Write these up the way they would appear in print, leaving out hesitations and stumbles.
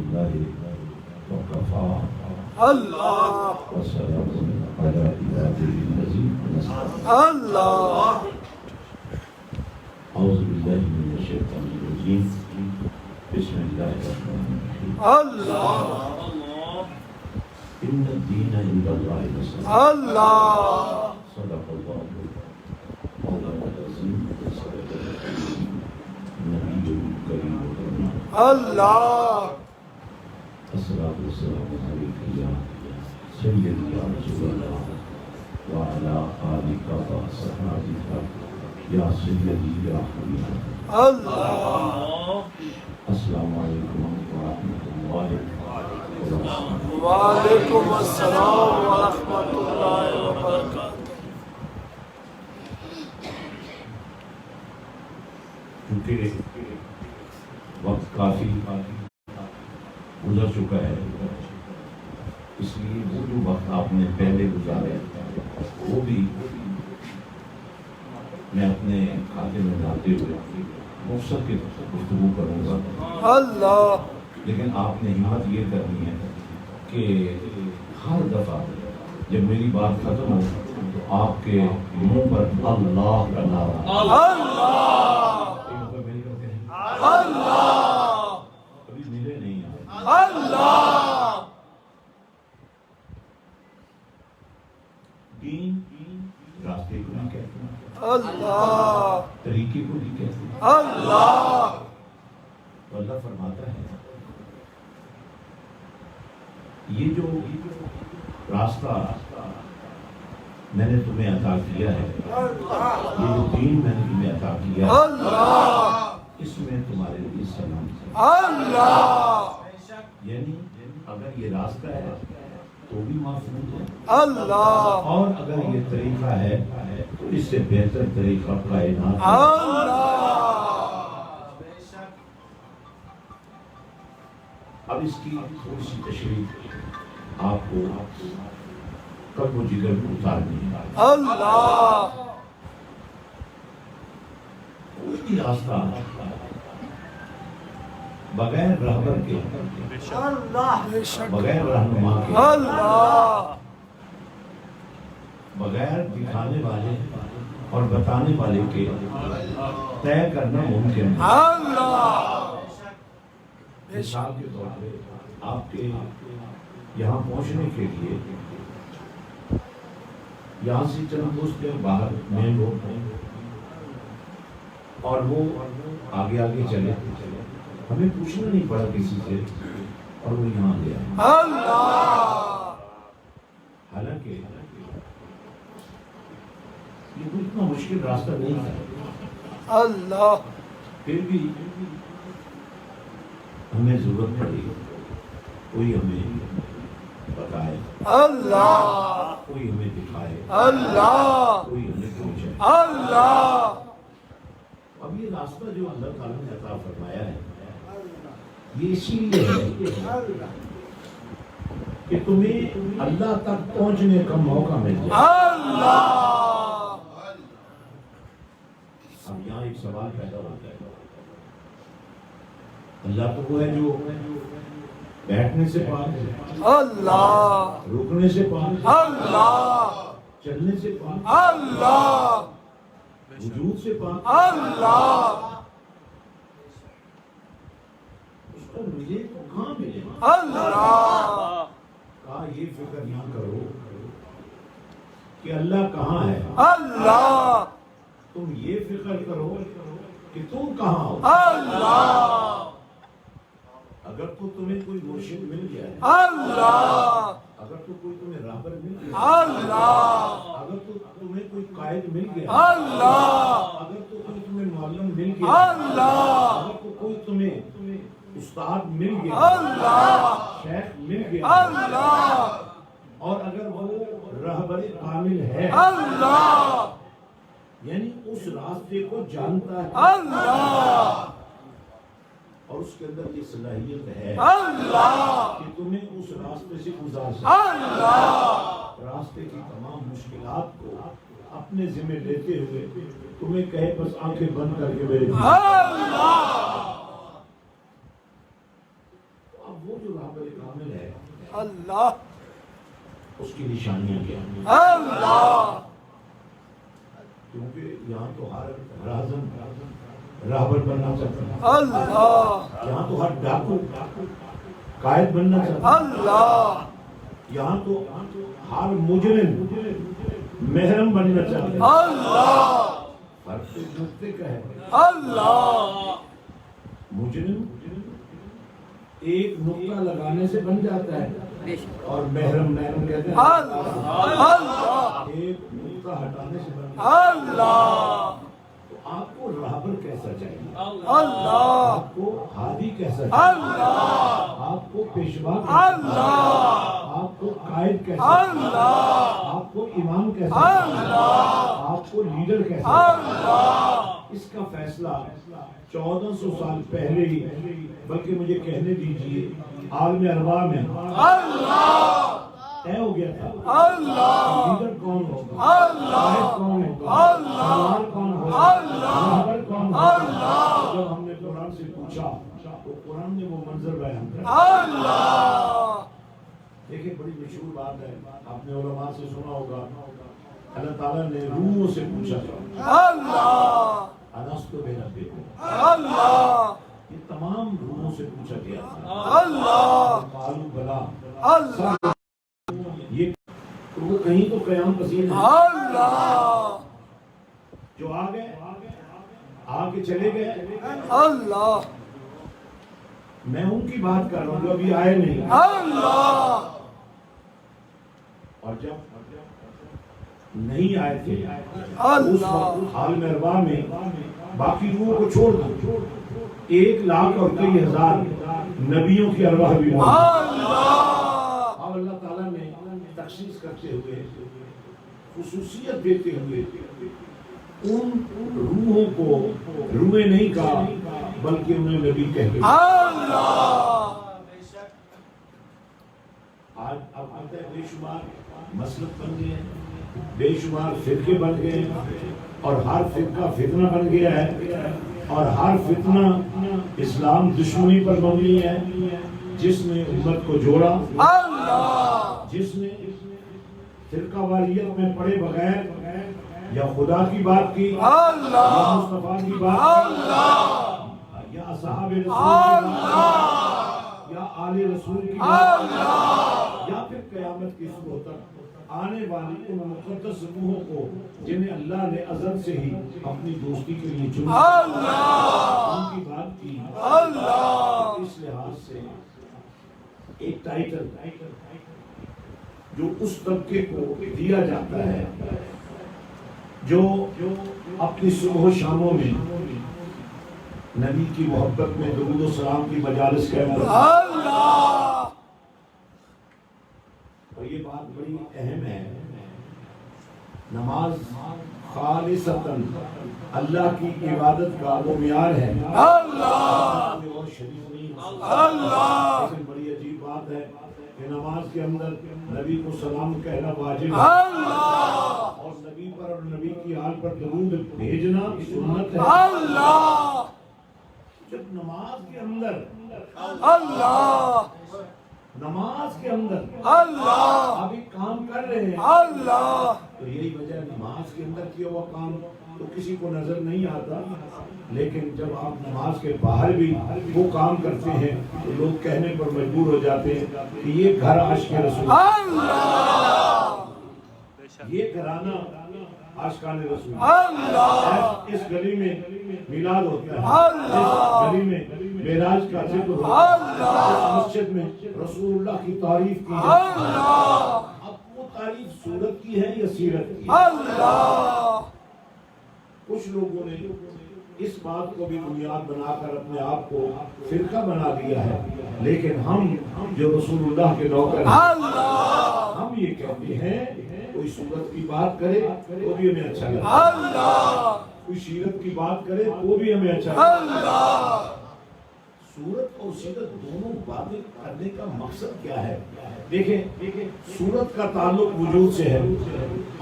بالله وكفى الله وسلام على عباده الذين اصطفى الله أعوذ بالله من الشيطان الرجيم بسم الله الرحمن الرحيم الله إن الدين عند الله الإسلام الله صدق الله مولانا العظيم وصدق النبي الكريم الله الصلاة والسلام عليك يا سيدي يا رسول الله وعلى آلك وصحبك يا سيدي يا حبيب الله السلام عليكم ورحمة الله وبركاته وعلیکم السلام ورحمۃ اللہ وبرکاتہ. کیونکہ وقت کافی گزر چکا ہے، اس لیے وہ جو وقت آپ نے پہلے گزارے وہ بھی میں اپنے کھاتے میں ڈالتے ہوئے مختصر کی گفتگو کروں گا. اللہ لیکن آپ نے ہمت یہ کرنی ہے کہ ہر دفعہ جب میری بات ختم ہو تو آپ کے منہ پر اللہ کا نعرہ اللہ کبھی ملے نہیں ہیں. اللہ دین راستے کو نہیں کہتے، اللہ طریقے کو نہیں کہتے. اللہ تو اللہ فرماتا ہے یہ جو راستہ میں نے تمہیں عطا کیا ہے، یہ جو دین میں نے تمہیں عطا کیا ہے، اللہ اس میں تمہارے لیے سلام ہے. اللہ یعنی اگر یہ راستہ ہے تو بھی محفوظ ہے، اللہ اور اگر یہ طریقہ ہے تو اس سے بہتر طریقہ کائنات ہے. اب اس کی تھوڑی سی تشریح آپ کو قلب و جگر میں اتارنی ہے. اللہ کوئی بھی راستہ بغیر رہبر کے، بغیر رہنما کے، اللہ بغیر دکھانے والے اور بتانے والے کے طے کرنا ممکن ہے. اللہ مثال کے طور پہ آپ کے یہاں پہنچنے کے لیے یہاں سے چند دوست باہر مین روڈ ہیں اور وہ آگے آگے چلے، ہمیں پوچھنا نہیں پڑا کسی سے اور وہ یہاں گیا. اللہ حالانکہ یہ کوئی اتنا مشکل راستہ نہیں تھا، اللہ پھر بھی ہمیں ضرورت پڑی کوئی ہمیں بتائے، اللہ کوئی ہمیں دکھائے، اللہ کوئی ہمیں پوچھے. اللہ اب یہ راستہ جو اللہ تعالیٰ نے عطا فرمایا ہے یہ اسی لیے ہے کہ تمہیں اللہ تک پہنچنے کا موقع مل جائے. اللہ اب یہاں ایک سوال پیدا ہوتا ہے، اللہ تو وہ ہے جو بیٹھنے سے پاک ہے، اللہ رکنے سے پاک ہے، اللہ چلنے سے پاک ہے، اللہ وجود سے پاک ہے. اللہ اس کو ملے تو کہاں ملے؟ اللہ کہا یہ فکر نہ کرو کہ اللہ کہاں ہے، اللہ تم یہ فکر کرو کہ تم کہاں ہو. اللہ اگر تو تمہیں کوئی مرشد مل گیا ہے، اللہ اگر تو کوئی تمہیں راہبر مل گیا ہے، اللہ اگر تو تمہیں کوئی قائد مل گیا ہے، اللہ اگر تو کوئی تمہیں معلم مل گیا ہے، اللہ اگر تو کوئی تمہیں استاد مل گیا ہے، اللہ شیخ مل گیا ہے، اللہ اور اگر وہ رہبر کامل ہے اللہ یعنی اس راستے کو جانتا ہے اللہ اور اس کے اندر یہ صلاحیت ہے اللہ کہ تمہیں اس راستے سے گزار سکے، اللہ راستے کی تمام مشکلات کو اپنے ذمہ لیتے ہوئے تمہیں کہے بس آنکھیں بند کر کے میرے اللہ اب وہ جو راہبر کامل ہے اللہ اس کی نشانیاں کیا ہیں؟ اللہ کیونکہ یہاں تو ہر راہزن راہبر بننا چاہتا ہے، اللہ یہاں تو ہر ڈاکو قائد بننا چاہتا ہے، اللہ یہاں تو ہر مجرم محرم بننا چاہتا ہے۔ اللہ فرق تو نقطے کا ہے، اللہ مجرم ایک نقطہ لگانے سے بن جاتا ہے اور محرم کہتے ہیں اللہ ایک نقطہ ہٹانے سے بن جاتا ہے۔ اللہ تو آپ کو راہبر کیسا چاہیے، اللہ آپ کو ہادی کیسا چاہیے، اللہ آپ کو پیشوا کیسا چاہیے، اللہ آپ کو قائد کیسا چاہیے، اللہ آپ کو امام کیسا چاہیے، اللہ آپ کو لیڈر کیسا چاہیے۔ اللہ اس کا فیصلہ 1400 سال پہلے ہی، بلکہ مجھے کہنے دیجئے عالم ارواح میں اللہ طے ہو گیا تھا اللہ لیڈر کون ہوگا، اللہ قائد کون ہوگا، اللہ سردار کون ہوگا، اللہ راہبر کون ہوگا۔ اللہ جب ہم نے قرآن سے پوچھا تو قرآن نے وہ منظر بیان کیا۔ اللہ دیکھیں بڑی مشہور بات ہے، آپ نے علماء سے سنا ہوگا، اللہ تعالیٰ نے روحوں سے پوچھا تھا اللہ الستو بربکم، اللہ یہ تمام روحوں سے پوچھا گیا تھا، اللہ قالوا بلا، اللہ یہ تو وہ کہیں تو قیام پذیر ہیں، اللہ جو آ گئے آ کے چلے گئے، اللہ میں ان کی بات کر رہا ہوں جو ابھی آئے نہیں۔ اللہ اور جب نہیں آئے تھے اس اللہ وقت عالم ارواح میں باقی روحوں کو چھوڑ دو 1,00,000 اور کئی ہزار نبیوں کی ارواح بھی موجود ہیں۔ اللہ اب اللہ تعالیٰ نے تخصیص کرتے ہوئے خصوصیت دیتے ہوئے ان روحوں کو روحیں نہیں کہا بلکہ انہیں نبی کہہ گئے۔ اللہ آج اب آتا ہے بے شمار مسلک بن گئے ہیں، بے شمار فرقے بن گئے ہیں، اور ہر فرقہ فتنہ بن گیا ہے، اور ہر فتنہ اسلام دشمنی پر مبنی ہے۔ جس نے امت کو جوڑا، اللہ جس نے فرقہ واریت میں پڑے بغیر یا خدا کی بات کی یا اللہ مصطفیٰ کی بات کی یا اصحاب رسول کی بات یا آل رسول کی بات یا پھر قیامت کی صبح تک آنے والی ان مقدس روحوں کو جنہیں اللہ نے ازل سے ہی اپنی دوستی کے لیے چنا، ان کی بات کی۔ اس لحاظ سے ایک ٹائٹل جو اس طبقے کو دیا جاتا ہے جو اپنی صبح و شاموں میں نبی کی محبت میں درود و سلام کی مجالس قائم کرتا ہے، اللہ اور یہ بات بڑی اہم ہے۔ نماز خالصتاً اللہ کی عبادت کا وہ معیار ہے، اللہ کوئی اور شریف نہیں ہو سکتا۔ اللہ لیکن بڑی عجیب بات ہے کہ نماز کے اندر نبی کو سلام کہنا واجب ہے، اللہ اور نبی پر اور نبی کی آل پر درود بھیجنا سنت ہے۔ اللہ جب نماز کے اندر نماز کے اندر اللہ ابھی کام کر رہے ہیں اللہ تو یہی وجہ ہے، نماز کے اندر کیا ہوا کام تو کسی کو نظر نہیں آتا، لیکن جب آپ نماز کے باہر بھی وہ کام کرتے ہیں تو لوگ کہنے پر مجبور ہو جاتے ہیں کہ یہ گھر عاشق رسول، اللہ یہ گھرانہ عاشقان رسول۔ اللہ اس گلی میں میلاد ہوتا ہے، اللہ اس گلی میں معراج کا ذکر ہوتا ہے، اللہ اس مسجد میں رسول اللہ کی تعریف کی جاتی ہے۔ اللہ اب وہ تعریف صورت کی ہے یا سیرت کی ہے؟ اللہ کچھ لوگوں نے اس بات کو بھی بنیاد بنا کر اپنے آپ کو فرقہ بنا دیا ہے، لیکن ہم جو رسول اللہ کے نوکر ہیں اللہ ہم یہ کہتے ہیں کوئی صورت کی بات کرے وہ بھی ہمیں اچھا لگتا ہے، اللہ کوئی سیرت کی بات کرے وہ بھی ہمیں اچھا لگتا ہے۔ اللہ صورت اور سیرت دونوں باتیں کرنے کا مقصد کیا ہے؟ دیکھیں صورت کا تعلق وجود سے ہے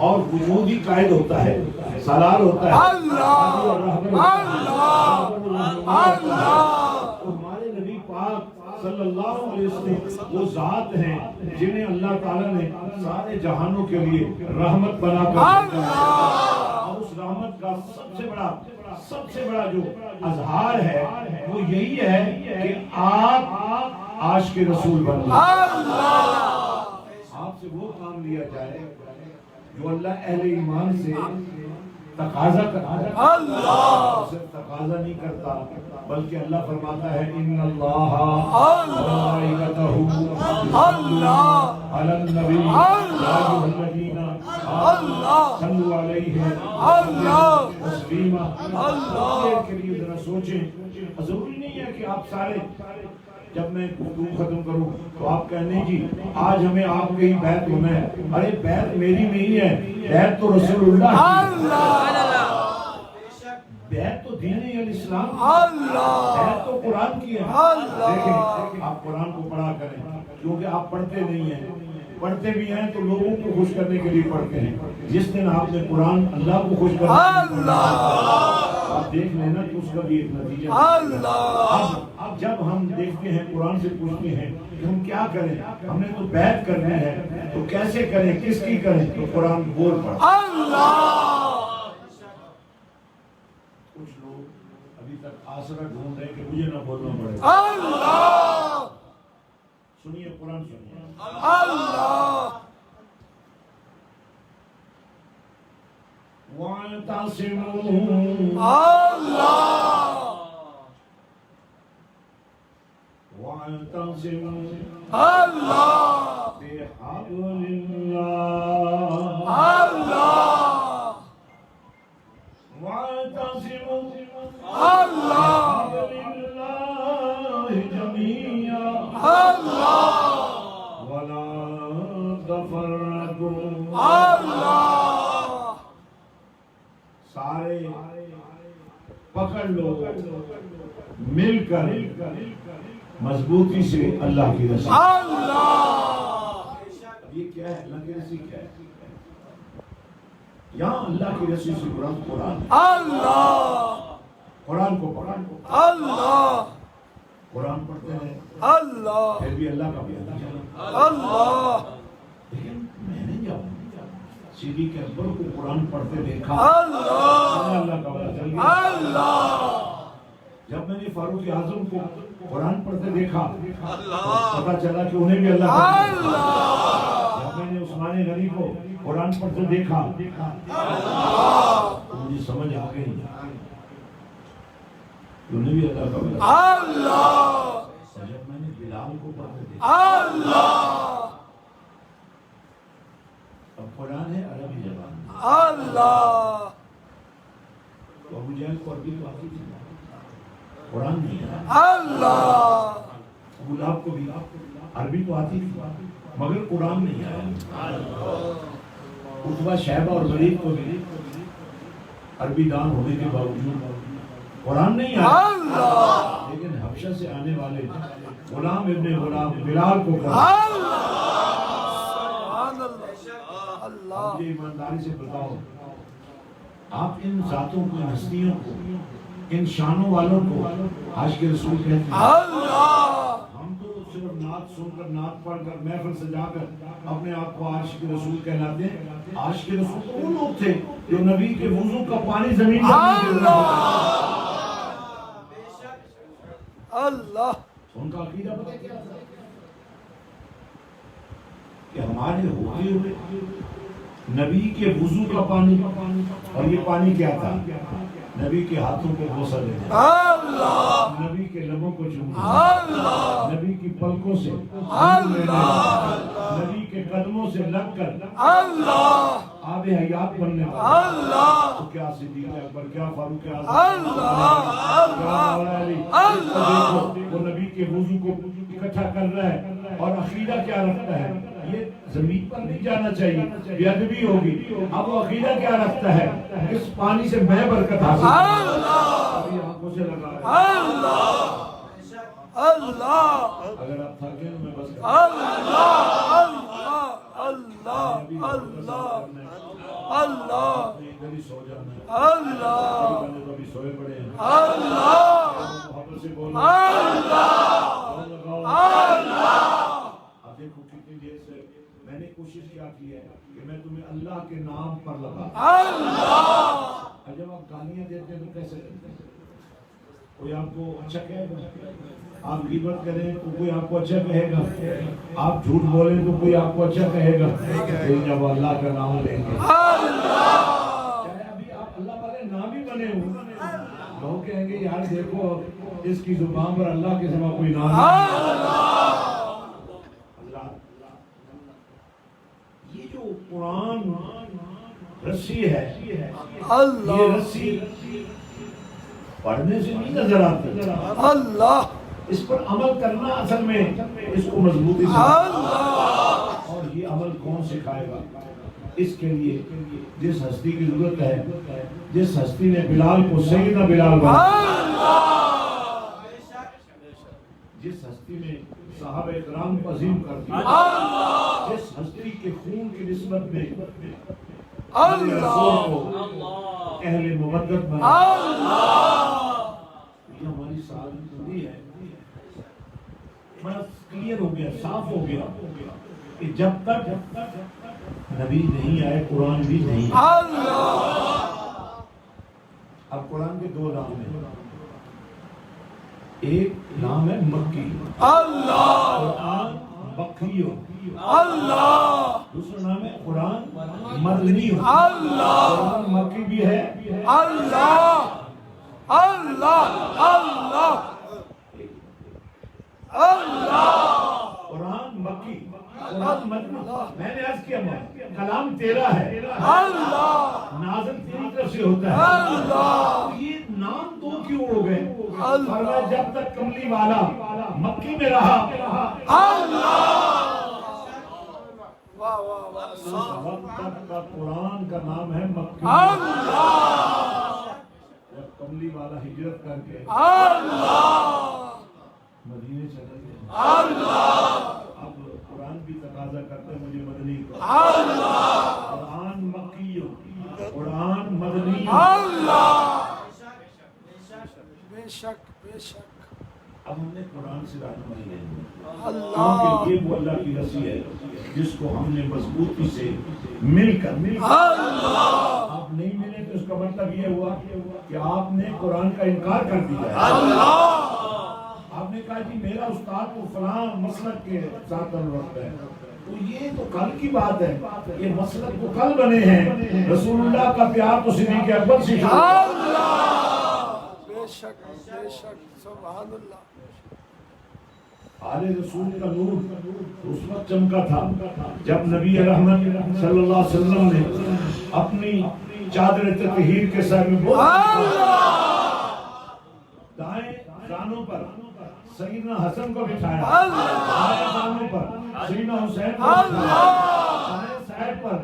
اور وجود ہی قائد ہوتا ہے، سالار ہوتا ہے، اللہ اور رہبر ہوتا ہے۔ اللہ اللہ تو ہمارے نبی پاک صلی اللہ علیہ وسلم وہ ذات ہیں جنہیں اللہ تعالیٰ نے سارے جہانوں کے لیے رحمت بنا کر اور اس رحمت کا سب سے بڑا جو اظہار ہے وہ یہی ہے کہ آپ عاشق رسول بن جائیں، آپ سے وہ کام لیا جائے جو اللہ اہل ایمان سے تقاضا کرتا ہے، صرف تقاضا نہیں کرتا بلکہ اللہ فرماتا ہے ان اللہ وملائکتہ یصلون علی النبی یا ایھا الذین آمنوا صلوا علیہ تسلیما۔ کے لیے ذرا سوچیں، ضروری نہیں ہے کہ آپ سارے جب میں گفتگو ختم کروں تو آپ کہنے جی آج ہمیں آپ کے ہی بیعت ہونا ہے، ارے بیعت میری نہیں ہے، بیعت تو رسول اللہ، بیعت تو دین الاسلام، بیعت تو قرآن کی ہے۔ دیکھیں آپ قرآن کو پڑھا کریں کیونکہ آپ پڑھتے نہیں ہیں، پڑھتے بھی ہیں تو لوگوں کو خوش کرنے کے لیے پڑھتے ہیں، جس دن آپ نے قرآن اللہ کو خوش کرنا آپ دیکھ لینا تو اس کا بھی ایک نتیجہ۔ اب جب ہم دیکھتے ہیں قرآن سے پوچھتے ہیں کہ ہم کیا کریں، ہم نے تو بیعت کرنی ہے تو کیسے کریں، کس کی کریں، تو قرآن بول پڑھ۔ کچھ لوگ ابھی تک آسرا ڈھونڈ رہے کہ مجھے نہ بولنا پڑے، سنیے قرآن سنیے۔ وَاعْتَصِمُوا بِحَبْلِ اللَّهِ وَاعْتَصِمُوا بِحَبْلِ اللَّهِ جَمِيعًا وَلَا تَفَرَّقُوا۔ سارے پکڑ لو، مل کر مضبوطی سے اللہ کی رسی۔ یہ کیا ہے؟ اللہ کی رسی کیا ہے؟ یہاں اللہ کی رسی سے قرآن کو پڑھا، قرآن پڑھتے ہیں پھر بھی اللہ کا بھی لیکن میں نے جب صدیق اکبر کو قرآن پڑھتے دیکھا اللہ کا بڑا چل گیا، جب میں نے فاروق اعظم کو قرآن پڑھتے دیکھا پتا چلا کہ انہیں بھی اللہ کا، جب میں نے عثمان غنی کو قرآن پڑھتے دیکھا تو مجھے سمجھ آ گئی انہیں بھی اللہ کا بڑا۔ جب میں نے بلال کو پڑھتے دیکھا، اب قرآن ہے عربی زبان میں، تو ابو جہل کو عربی تو آتی تھی، قرآن نہیں ہے، ابو لہب کو بھی عربی تو آتی تھی مگر قرآن نہیں آیا، عتبہ شیبہ اور ولید کو بھی عربی دان ہونے کے باوجود قرآن نہیں آیا، لیکن حبشہ سے آنے والے غلام ابن غلام بلال کو قرآن۔ مجھے ایمانداری سے بتاؤ، آپ ان ذاتوں کو، ان ہستیوں کو، ان شانوں والوں کو عاشق رسول کہتے ہیں؟ ہم تو صرف نعت سن کر، نعت پڑھ کر، محفل سجا کر اپنے آپ کو عاشق رسول کہلاتے ہیں۔ عاشق رسول وہ لوگ تھے جو نبی کے وضو کا پانی زمین پر ان کا عقیدہ پتہ کیا تھا کہ ہمارے ہوتے ہوئے نبی کے وضو کا پانی، اور یہ پانی کیا تھا؟ نبی کے ہاتھوں کو بوسہ دینا، نبی کے لبوں کو چومنا، نبی کی پلکوں سے نبی کے قدموں سے لگ کر آب حیات بننے والا، تو کیا صدیق اکبر، کیا فاروق اعظم، کیا مولا علی، وہ نبی کے وضو کو اکٹھا کر رہا ہے اور عقیدہ کیا رکھتا ہے؟ یہ زمین پر نہیں جانا چاہیے، بے ادبی ہوگی۔ اب وہ عقیدہ کیا رکھتا ہے؟ اس پانی سے میں برکت حاصل ابھی آنکھوں سے لگا رہا ہے۔ اگر آپ تھکے تو میں بس ادھر ہی سو جانا ہے، بندے تو ابھی سوئے پڑے ہیں، محبت سے بولو اب دیکھو کتنی دیر سے میں نے کوشش کیا کی ہے کہ میں تمہیں اللہ کے نام پر لگا. جب آپ گالیاں دیتے ہیں تو کیسے کرتے ہیں؟ کوئی آپ کو اچھا کہے گا؟ آپ غیبت کریں تو کوئی آپ کو اچھا کہے گا؟ آپ جھوٹ بولیں تو کوئی آپ کو اچھا کہے گا؟ لیکن جب اللہ کا نام لیں گے چاہے ابھی آپ اللہ والے نام ہی بنے ہوں لوگ کہیں گے یار دیکھو اس کی زبان پر اللہ کے سوا کوئی نام نہیں. اللہ یہ جو قرآن رسی ہے یہ رسی پڑھنے سے نہیں نظر آتی. اس پر عمل کرنا اصل میں اس کو مضبوطی سے. اور یہ عمل کون سکھائے گا؟ اس کے لیے جس ہستی کی ضرورت ہے، جس ہستی نے بلال کو سیدنا بلال بنا، جس ہستی نے صحابہ کرام کو عظیم کر دیا، جس ہستی کے خون کی نسبت میں رسول کو اہل مودت بنا. یہ ہماری سعادت ہوئی ہے. بڑا کلیئر ہو گیا، صاف ہو گیا کہ جب تک نبی نہیں آئے قرآن بھی نہیں. اب قرآن کے دو نام ہیں. ایک نام ہے مکی، قرآن بقیو. دوسرا نام ہے قرآن مدنی. قرآن مکی بھی ہے. قرآن مکی، قرآن مدنی. میں نے عرض کیا کلام تیرا ہے، نازل تیری طرف سے ہوتا ہے. یہ نام دو کیوں ہو گئے؟ فرمایا جب تک کملی والا مکی میں رہا وقت تک کا قرآن کا نام ہے مکی. جب کملی والا ہجرت کر کے مدینے چلے گئے، اب قرآن بھی تقاضا کرتے ہیں مجھے مدنی کو. قرآن مکی، قرآن مدنی. بے شک بے شک. اب ہم نے قرآن سے رہنمائی لینی ہے کیونکہ یہ وہ اللہ کی رسی ہے جس کو ہم نے مضبوطی سے مل کر آپ نہیں ملے تو اس کا مطلب یہ ہوا کہ آپ نے قرآن کا انکار کر دیا ہے. آپ نے کہا جی میرا استاد کو فلاں مسلک کے ساتھ تعلق ہے، تو یہ تو کل کی بات ہے. یہ مسلک تو کل بنے ہیں. رسول اللہ کا پیار تو صدیق اکبر سے شروع. بے شک بے شک. سبحان اللہ. آل رسول کا نور اس وقت چمکا تھا جب نبی رحمت صلی اللہ علیہ وسلم نے اپنی چادر تطہیر کے سر میں دائیں دانوں پر سیدنا حسن کو بٹھایا، دائیں دانوں پر سیدنا حسین کو بٹھایا، دائیں سائر پر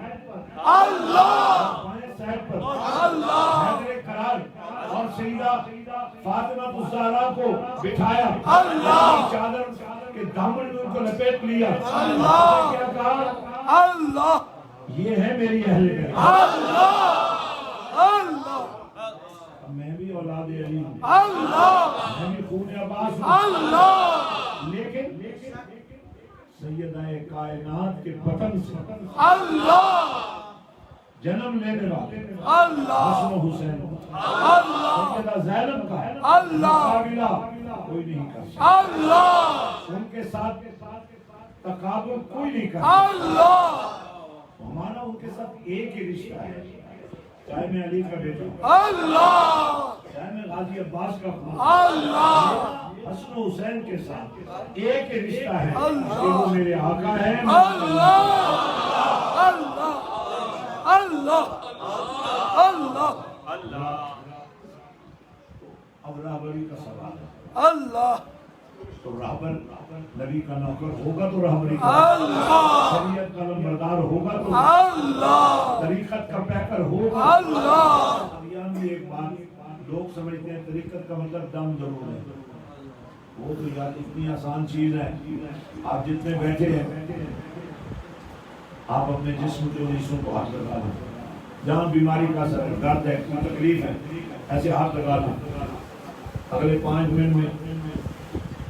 بائیں سائر پر حیدر کرار اور سیدہ فاطمہ الزہرا کو بٹھایا، چادر کے دامن میں ان کو لپیٹ لیا. کیا کہا؟ یہ ہے میری اہل بیت. میں بھی اولاد علی ہوں، میں بھی خون عباس ہوں، لیکن سیدہ کائنات کے بطن سے جنم لینے والے حسن و حسین سیدہ زینب کا مقابلہ کوئی نہیں کر سکتا. ان کے ساتھ تقابل کوئی نہیں کر سکتا. ہمارا ان کے ساتھ ایک ہی رشتہ ہے، چاہے میں علی کا بیٹا ہوں، چاہے میں غازی عباس کا خون. حسن و حسین کے ساتھ ایک ہی رشتہ ہے کہ وہ میرے آقا ہیں. اب راہبری کا سوال ہے. تو راہبر نبی کا نوکر ہوگا تو راہبری کا، شریعت کا نمبردار ہوگا تو طریقت کا پیکر ہوگا. اب یہاں بھی ایک بات لوگ سمجھتے ہیں طریقت کا مطلب دم ضرور ہے. وہ تو یار اتنی آسان چیز ہے. آپ جتنے بیٹھے ہیں آپ اپنے جسم کے حصوں کو ہاتھ لگا لیں. جہاں بیماری کا اثر ہے، درد ہے، کوئی تکلیف ہے، ایسے ہاتھ لگا لیں. اگلے 5 منٹ میں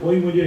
کوئی مجھے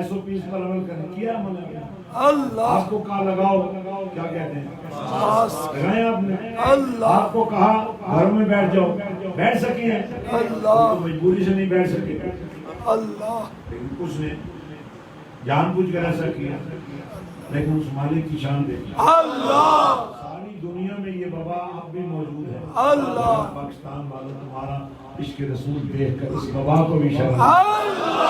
SOPs پر عمل کریں. کیا عمل ہے؟ اللہ آپ کو کہا لگاؤ، کیا کہتے ہیں؟ لگائیں آپ نے. اللہ آپ کو کہا گھروں میں بیٹھ جاؤ، بیٹھ سکی ہیں؟ اللہ تو مجبوری سے نہیں بیٹھ سکے، اللہ لیکن اس نے جان بوجھ کر ایسا کیا. لیکن اس مالک کی شان دیکھی. اللہ ساری دنیا میں یہ وبا اب بھی موجود ہے. اللہ پاکستان والوں تمہارا عشق رسول دیکھ کر اس وبا کو بھی شرم. اللہ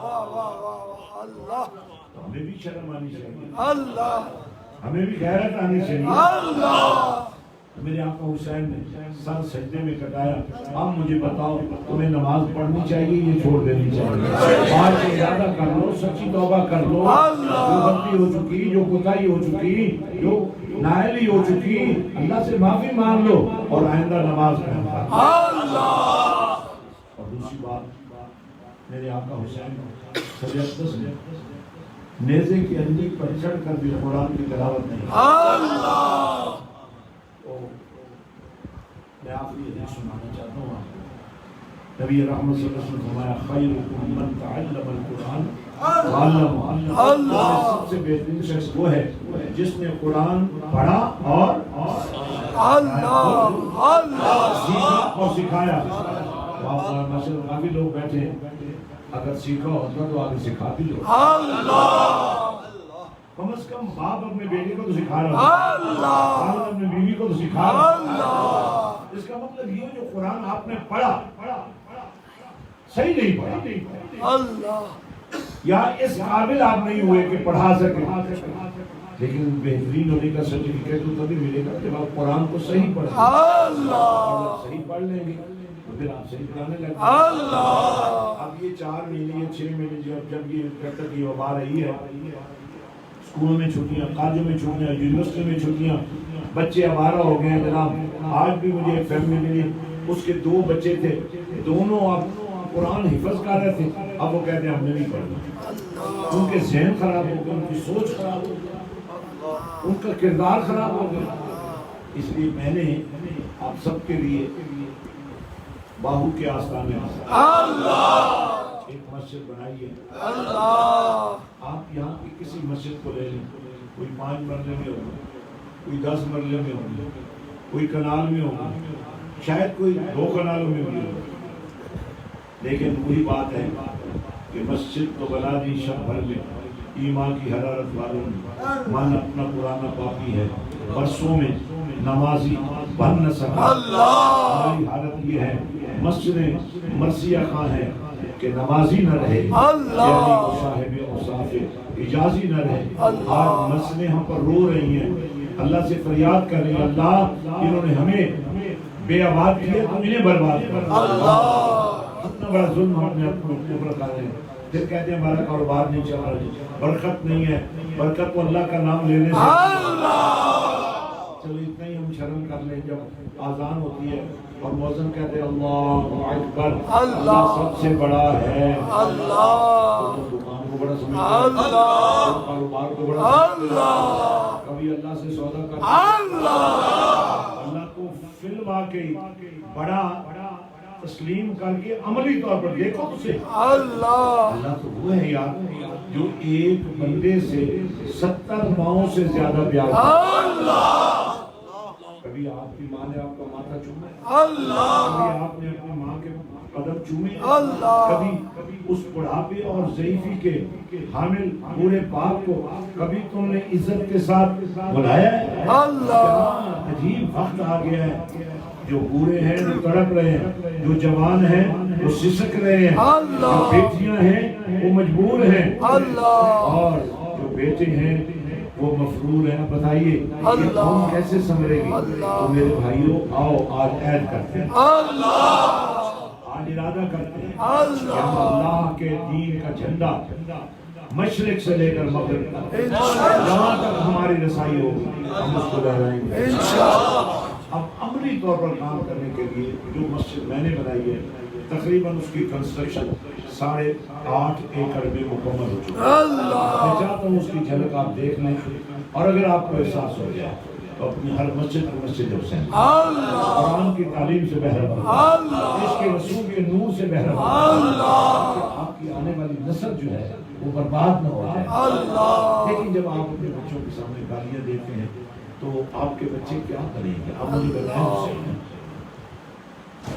واہ واہ واہ واہ اللہ تو ہمیں بھی شرم آنی چاہیے، اللہ ہمیں بھی غیرت آنی چاہیے. اللہ میرے آقا حسین نے سر سجدے میں کٹایا. اب مجھے بتاؤ تمہیں نماز پڑھنی چاہیے یہ چھوڑ دینی چاہیے؟ بات سے ارادہ کر لو، سچی توبہ کر لو. جو غلطی ہو چکی، جو کوتاہی ہو چکی، جو نااہلی ہو چکی، اللہ سے معافی مانگ لو اور آئندہ نماز پڑھنا. اور دوسری بات، میرے آقا حسین صلی اللہ علیہ وسلم نیزے کی انڈی پر چڑھ کر بھی قرآن کی تلاوت نہیں. اللہ میں آخری حدیث سنانا چاہتا ہوں آپ کو. نبی رحمت صلی اللہ علیہ وسلم فرمایا خیرکم من تعلم القرآن وعلمہ. سب سے بہترین شخص وہ ہے جس نے قرآن پڑھا اور سیکھا اور سکھایا. وہاں ماشاءاللہ کافی لوگ بیٹھے ہیں، اگر سیکھا ہوتا تو آگے سکھا بھی لو. کم از کم باپ اپنے بیٹے کو تو سکھا رہا ہے، والد اپنے بیوی کو تو سکھا رہا ہے. اس کا مطلب یہ جو قرآن آپ نے پڑھا صحیح نہیں پڑھا، اللہ یا اس قابل آپ نہیں ہوئے کہ پڑھا سکیں. لیکن بہترین ہونے کا سرٹیفکیٹ تو تبھی ملے گا جب آپ قرآن کو صحیح پڑھیں. اللہ صحیح پڑھ لیں گے تو پھر آپ صحیح پڑھانے لگیں. اللہ اب یہ 4 مہینے یا 6 مہینے جب یہ جب تک یہ وبا رہی ہے، اسکولوں میں چھٹیاں، کالجوں میں چھٹیاں، یونیورسٹی میں چھٹیاں، بچے آوارہ ہو گئے ہیں. جناب آج بھی مجھے ایک فیملی ملی، اس کے 2 بچے تھے، دونوں اب قرآن حفظ کر رہے تھے. اب وہ کہتے ہیں ہم نے نہیں پڑھنا. ان کے ذہن خراب ہو گئے، ان کی سوچ خراب ہو گئی، ان کا کردار خراب ہو گیا. اس لیے میں نے آپ سب کے لیے باہو کے آستانے ایک مسجد بنائی ہے. آپ یہاں کی کسی مسجد کو لے لیں، کوئی 5 مرلے میں ہوگا، کوئی 10 مرلے میں ہوگا، کوئی کنال میں ہوگا، شاید کوئی 2 کنالوں میں بھی ہوگا. لیکن وہی بات ہے کہ مسجد تو بنا دی شب بھر میں، ایمان کی حرارت والوں نے من اپنا پرانا پاپی ہے، برسوں میں نمازی بن نہ سکا. ہماری حالت یہ ہے مسجدیں مرثیہ خواہ ہیں کہ نمازی نہ رہے، یعنی صاحب اوصاف اجازی نہ رہے. آج مسجدیں ہم پر رو رہی ہیں، اللہ سے فریاد کر رہی ہیں اللہ انہوں نے ہمیں بے آباد کیا تو انہیں برباد کر. اتنا بڑا ظلم ہم نے اپنے اوپر کر رہے ہیں. پھر کہتے ہیں ہمارا کاروبار نہیں چل رہا، برکت نہیں ہے. برکت تو اللہ کا نام لینے سے. چلو اتنا ہی ہم شرم کر لیں، جب آذان ہوتی ہے اور مؤذن کہتے ہیں اللہ اکبر، اللہ سب سے بڑا ہے. دکان کو بڑا سمجھتے ہیں، کاروبار کو بڑا سمجھتے ہیں، کبھی اللہ سے سودا کرتے ہیں. اللہ کو فی الواقعی بڑا تسلیم کر کے عملی طور پر دیکھو اسے. اللہ تو وہ ہے یار جو ایک بندے سے 70 ماؤں سے زیادہ پیار کرتا. کبھی آپ کی ماں نے آپ کا ماتھا چوما، کبھی آپ نے اپنی ماں کے قدم چومے، کبھی اس بڑھاپے اور ضعیفی کے حامل بوڑھے باپ کو کبھی تم نے عزت کے ساتھ بلایا ہے. عجیب وقت آ گیا ہے، جو بوڑھے ہیں وہ تڑپ رہے ہیں، جو جوان ہیں وہ سسک رہے ہیں، جو بیٹیاں ہیں وہ مجبور ہیں، اور جو بیٹے ہیں وہ مفرور ہیں. بتائیے یہ قوم کیسے سنبھلے گی؟ تو میرے بھائیوں آؤ آج عہد کرتے ہیں، آج ارادہ کرتے ہیں کہ ہم اللہ کے دین کا جھنڈا مشرق سے لے کر مغرب تک جہاں تک ہماری رسائی ہوگی ہم اس کو لہرائیں گے. اب عملی طور پر کام کرنے کے لیے جو مسجد میں نے بنائی ہے تقریباً اس کی کنسٹرکشن 8.5 ایکڑ میں مکمل ہو چکی ہے. میں چاہتا ہوں اس کی جھلک آپ دیکھ لیں، اور اگر آپ کو احساس ہو جائے تو اپنی ہر مسجد کو مسجد حسین، اللہ قرآن کی تعلیم سے بہرہ بردار، اللہ اس کے رسول کے نور سے بہرہ بردار، اللہ آپ کی آنے والی نسل جو ہے وہ برباد نہ ہو جائے۔ اللہ لیکن جب آپ اپنے بچوں کے سامنے گالیاں دیتے ہیں تو آپ کے بچے کیا کریں گے؟ آپ مجھے بتائیں حسین۔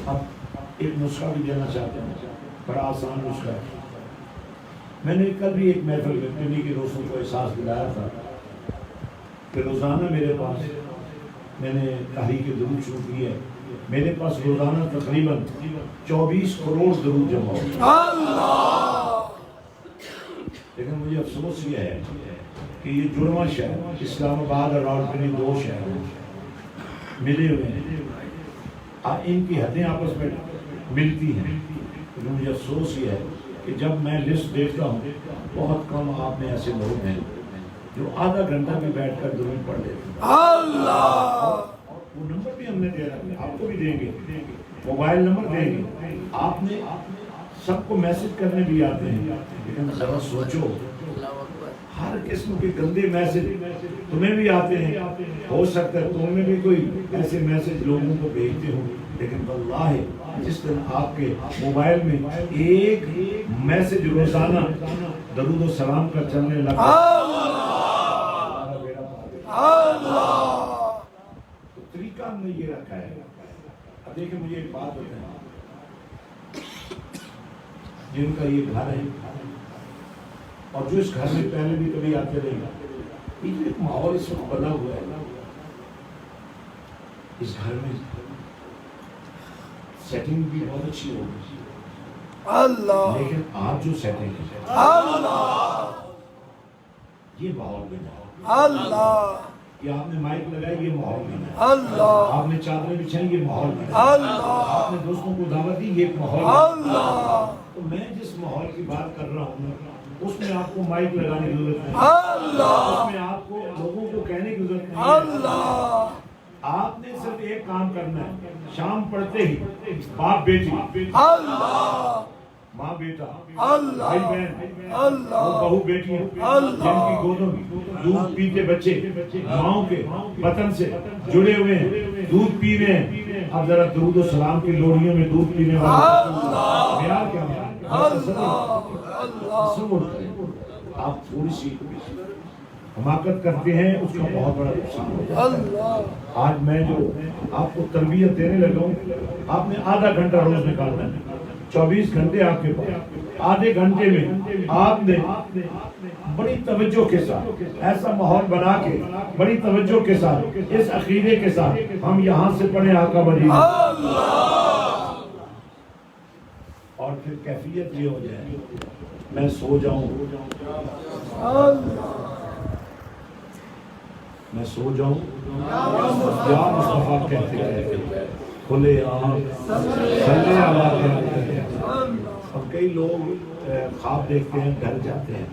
اب ایک نسخہ بھی دینا چاہتے ہیں، بڑا آسان نسخہ ہے۔ میں نے کل بھی ایک محفل میں انہی کے دوستوں کو احساس دلایا تھا کہ روزانہ میرے پاس، میں نے تحریک درود شروع کی ہے، میرے پاس روزانہ تقریباً 24 کروڑ درود جمع ہو۔ اللہ لیکن مجھے افسوس یہ ہے کہ یہ جڑواں شہر اسلام آباد اور راولپنڈی دو شہر ملے ہوئے ہیں، ان کی حدیں آپس میں ملتی ہیں، لیکن مجھے افسوس یہ ہے کہ جب میں لسٹ دیکھتا ہوں بہت کم آپ میں ایسے لوگ ہیں جو آدھا گھنٹہ بھی بیٹھ کر درود پڑھ لیتے ہیں۔ اللہ وہ نمبر بھی ہم نے دے رکھے، آپ کو بھی دیں گے، موبائل نمبر دیں گے، آپ نے سب کو میسج کرنے بھی آتے ہیں، لیکن ذرا سوچو ہر قسم کے گندے میسج تمہیں بھی آتے ہیں، ہو سکتا ہے تم میں بھی کوئی ایسے میسج لوگوں کو بھیجتے ہو، لیکن واللہ جس دن آپ کے موبائل میں ایک میسج روزانہ درود و سلام کا چلنے لگا، اللہ تو طریقہ ہم نے یہ رکھا ہے۔ اب دیکھیں مجھے ایک بات بتائیں، جن کا یہ گھر ہے اور جو اس گھر میں پہلے بھی کبھی آتے رہے گا، یہ جو ایک ماحول اس وقت بنا ہوا ہے اس گھر میں سیٹنگ بھی بہت اچھی ہوگی، اللہ لیکن آپ جو سیٹنگ ہے اللہ یہ ماحول بنا، اللہ یہ آپ نے مائک لگائی یہ ماحول بنا، اللہ آپ نے چادریں بچھائی یہ ماحول بنا، اللہ آپ نے دوستوں کو دعوت دی یہ ایک ماحول بنا۔ اللہ تو میں جس ماحول کی بات کر رہا ہوں اس میں آپ کو مائک لگانے کی ضرورت نہیں، اللہ اس میں آپ کو لوگوں کو کہنے کی ضرورت نہیں ہے۔ اللہ آپ نے صرف ایک کام کرنا ہے، شام پڑھتے ہی باپ بیٹی، اللہ ماں بیٹا، اللہ بھائی بہن، اللہ اور بہو بیٹیاں اللہ جن کی گودوں میں دودھ پیتے بچے ماؤں کے بطن سے جڑے ہوئے ہیں، دودھ پی رہے ہیں، اب ذرا درود و سلام کی لوڑیوں میں دودھ پینے والے معیار کیا ہے؟ تصور کریں، آپ تھوڑی سی حماقت کرتے ہیں اس کا بہت بڑا نقصان ہو جاتا ہے۔ آج میں جو آپ کو تربیت دینے لگا ہوں، آپ نے آدھا گھنٹہ روز نکالنا ہے، 24 گھنٹے آپ کے پاس، آدھے گھنٹے میں آپ نے بڑی توجہ کے ساتھ ایسا ماحول بنا کے بڑی توجہ کے ساتھ اس عقیدے کے ساتھ ہم یہاں سے پڑھیں آقا مدینہ، اور پھر کیفیت یہ ہو جائے میں سو جاؤں، میں سو جاؤں یا مصطفیٰ کہتے ہیں کھلے آنکھ صلی اللہ کہتے ہیں۔ اب کئی لوگ خواب دیکھتے ہیں ڈر جاتے ہیں،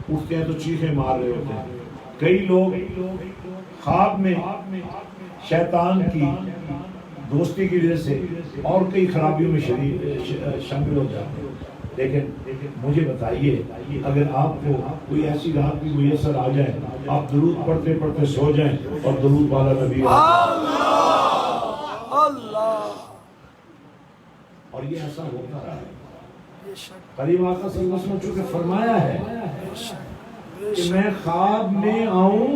اٹھتے ہیں تو چیخیں مار رہے ہوتے ہیں، کئی لوگ خواب میں شیطان کی دوستی کی وجہ سے اور کئی خرابیوں میں شامل ہو جاتے ہیں۔ لیکن مجھے بتائیے اگر آپ کو کوئی ایسی رات بھی میسر آ جائے، آپ درود پڑھتے پڑھتے سو جائیں اور درود والا نبی اور یہ ایسا ہوتا رہا ہے۔ قریب آقا صلی اللہ علیہ وسلم چونکہ فرمایا ہے کہ میں خواب میں آؤں،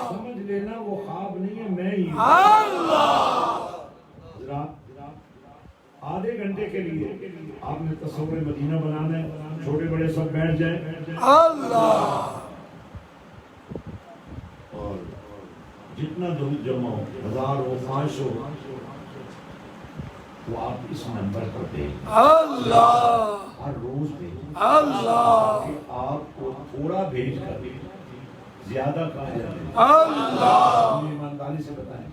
سمجھ لینا وہ خواب نہیں ہے، میں ہی آدھے گھنٹے کے لیے آپ نے تصور مدینہ بنانا ہے، چھوٹے بڑے سب بیٹھ جائیں اور جتنا درود جمع ہو، 1000 ہو 500 ہو، وہ آپ اس نمبر پر دیں، ہر روز دیں، کہ آپ کو تھوڑا بھیج کر زیادہ کہا جائے۔ ایمانداری سے بتائیں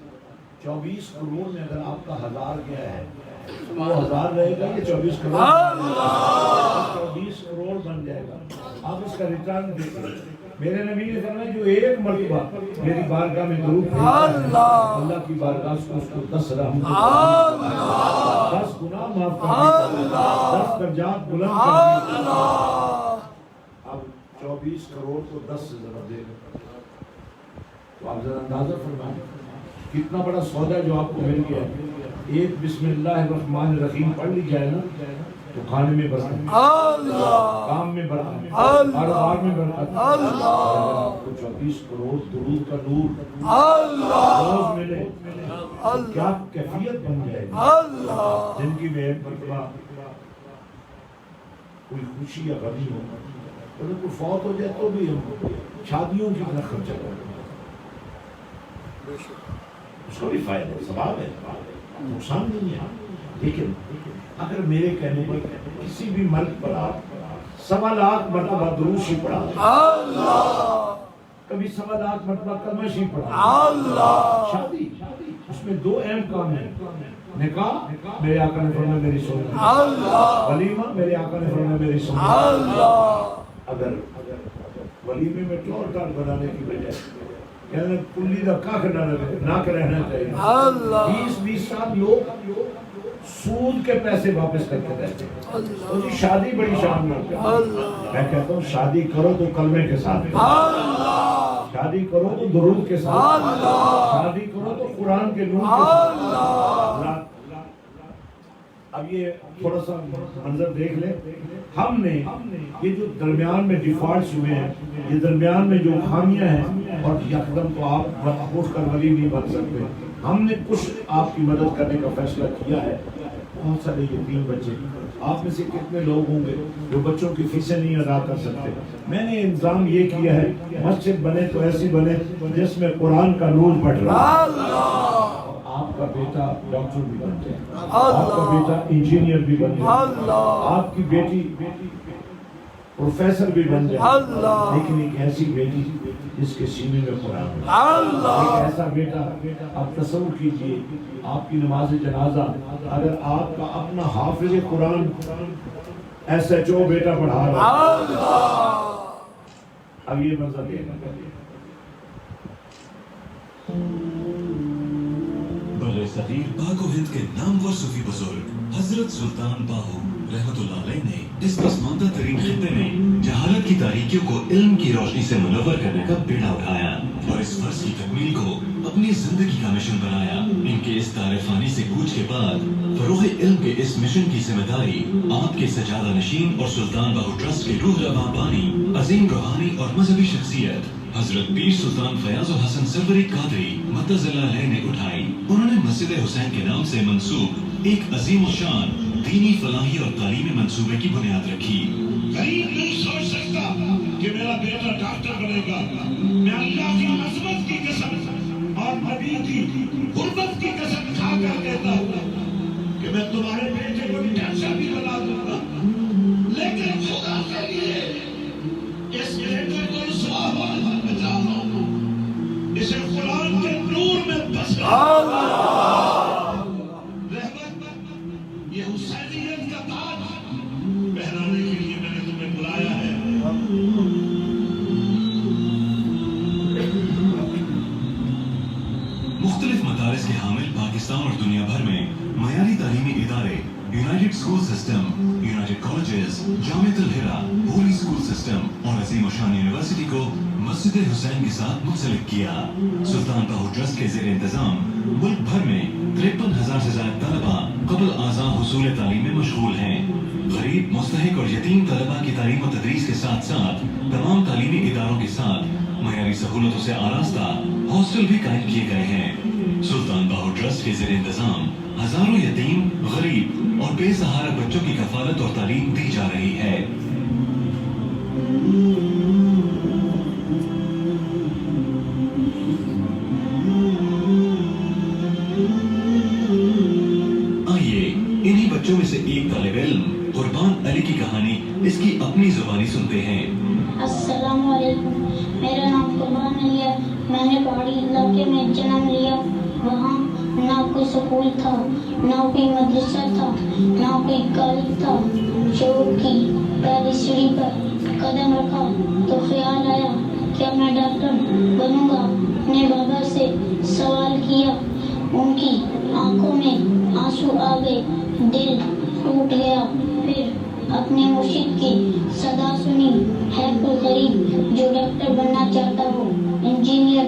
24 کروڑ میں اگر آپ کا 1000 گیا ہے وہ 1000 رہے گا یہ 24 کروڑ 24 کروڑ بن جائے گا۔ آپ اس کا ریٹرن دیکھیں، میرے نبی نے فرمایا جو ایک مرتبہ میری بارگاہ میں درود پڑھتا ہے اللہ کی بارگاہ سے اس کو 10 رحمت 10 گناہ معاف کر دیتا ہے، 10 درجات بلند کر دیتا ہے۔ اب 24 کروڑ کو 10 سے ذرا دے گا، تو آپ ذرا اندازہ فرمائیں کتنا بڑا سودا جو آپ کو مل گیا ہے۔ ایک بسم اللہ الرحمن الرحیم پڑھ لی جائے نا تو کھانے میں برکت، اللہ کام میں برکت، اللہ کاروبار میں برکت، اللہ آپ کو 24 کروڑ درود کا نور اللہ روز ملے اللہ کیا کیفیت بن جائے گی۔ اللہ زندگی میں ایک مرتبہ کوئی خوشی یا غمی ہو، اگر کوئی فوت ہو جائے تو بھی ہم شادیوں کی طرح خرچہ کرتے ہیں، اس کو بھی فائدہ ہے، ثواب ہے، نقصان نہیں ہے۔ لیکن اگر میرے کہنے پر کسی بھی مرد پر آپ 1.25 لاکھ مرتبہ درود شریف پڑھا دیں، اللہ کبھی 1.25 لاکھ مرتبہ کلمہ شریف پڑھا اللہ شادی اس میں 2 اہم کام ہیں، نکاح میرے آقا نے فرمایا میری سنت، اللہ ولیمہ میرے آقا نے فرمایا میری سنت۔ اللہ اگر ولیمے میں ٹور ٹار بنانے کی بجائے کہنے کلی کا کاخ نہ رہنا چاہیے، اللہ 20 سال لوگ سود کے پیسے واپس کرتے رہتے ہیں، تو جی شادی بڑی شاندار ہے۔ اللہ میں کہتا ہوں شادی کرو تو کلمے کے ساتھ، اللہ شادی کرو تو درود کے ساتھ، شادی کرو تو قرآن کے نور کے ساتھ۔ اب یہ تھوڑا سا منظر دیکھ لیں، ہم نے یہ جو درمیان میں ڈیفالٹس ہوئے ہیں، یہ درمیان میں جو خامیاں ہیں، اور یکدم تو آپ اٹھ کر ولی نہیں بن سکتے، ہم نے کچھ آپ کی مدد کرنے کا فیصلہ کیا ہے۔ بہت سارے یتیم بچے، آپ میں سے کتنے لوگ ہوں گے جو بچوں کی فیسیں نہیں ادا کر سکتے؟ میں نے انتظام یہ کیا ہے مسجد بنے تو ایسی بنے جس میں قرآن کا نور پڑھ رہا ہے، آپ کا بیٹا ڈاکٹر بھی بن جائے، آپ کا بیٹا انجینئر بھی بن جائے، آپ کی بیٹی پروفیسر بھی بن جائے، لیکن ایک ایسی بیٹی جس کے سینے میں قرآن ہے، ایک ایسا بیٹا۔ آپ تصور کیجئے آپ کی نماز جنازہ اگر آپ کا اپنا حافظ قرآن SHO بیٹا پڑھا رہا ہے، اب یہ منظر دیکھنا برِ صغیر پاک و ہند کے نامور صوفی بزرگ حضرت سلطان باہو رحمت اللہ علیہ نے اس پسماندہ ترین خطے میں جہالت کی تاریکیوں کو علم کی روشنی سے منور کرنے کا بیڑا اٹھایا اور اس فرض کی تکمیل کو اپنی زندگی کا مشن بنایا۔ ان کے اس دار فانی سے کوچ کے بعد فروغ علم کے اس مشن کی ذمہ داری آپ کے سجادہ نشین اور سلطان باہو ٹرسٹ کے روح رواں بانی، عظیم روحانی اور مذہبی شخصیت حضرت پیر سلطان فیاض الحسن سروری قادری مدظ اللہ علیہ نے اٹھائی۔ انہوں نے مسجد حسین کے نام سے منسوب ایک عظیم الشان دینی فلاحی اور تعلیمی منصوبے کی بنیاد رکھی۔ غریب نہیں سوچ سکتا کہ میرا بیٹا ڈاکٹر بنے گا۔ میں اللہ کی عظمت کی قسم اور نبی کی غربت کی قسم کھا کر کہتا ہوں کہ میں تمہارے بیٹے کو ڈاکٹر بھی بنا دوں گا، لیکن خدا کے لیے اس بیٹے کو رسوا بچا دو، اسے قرآن کے نور میں بسا۔ یہ حسینیت کا تاج پہنانے کے لیے میں نے تمہیں بلایا ہے۔ مختلف مدارس کے حامل پاکستان اور دنیا بھر میں معیاری تعلیمی ادارے united school system, united colleges, جامعۃ الہرا، ہولی اسکول سسٹم اور عظیم الشان یونیورسٹی کو مسجد حسین کے ساتھ منسلک کیا۔ سلطان باہو ٹرسٹ کے زیر انتظام ملک بھر میں 53,000 سے زائد طلبہ قبل آذان حصول تعلیم میں مشغول ہیں۔ غریب، مستحق اور یتیم طلبہ کی تعلیم و تدریس کے ساتھ ساتھ تمام تعلیمی اداروں کے ساتھ معیاری سہولتوں سے آراستہ ہاسٹل بھی قائم کیے گئے ہیں۔ سلطان باہو ٹرسٹ کے زیر انتظام ہزاروں یتیم، غریب اور بے سہارا بچوں کی کفالت اور تعلیم دی جا رہی ہے۔ آئیے انہی بچوں میں سے ایک طالب علم قربان علی کی کہانی اس کی اپنی زبانی سنتے ہیں۔ السلام علیکم، میرا نام قربان علی ہے۔ میں نے پہاڑی علاقے میں جنم لیا۔ وہاں نہ کوئی سکول تھا، نہ کوئی مدرسہ تھا، نہ کوئی کالج تھا۔ شعور کی پہلی سیڑھی پر قدم رکھا تو خیال آیا کیا میں ڈاکٹر بنوں گا؟ اپنے بابا سے سوال کیا، ان کی آنکھوں میں آنسو آ گئے، دل ٹوٹ گیا۔ پھر اپنے مرشد کی صدا سنی، ہے کوئی غریب جو ڈاکٹر بننا چاہتا ہو، انجینئر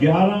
11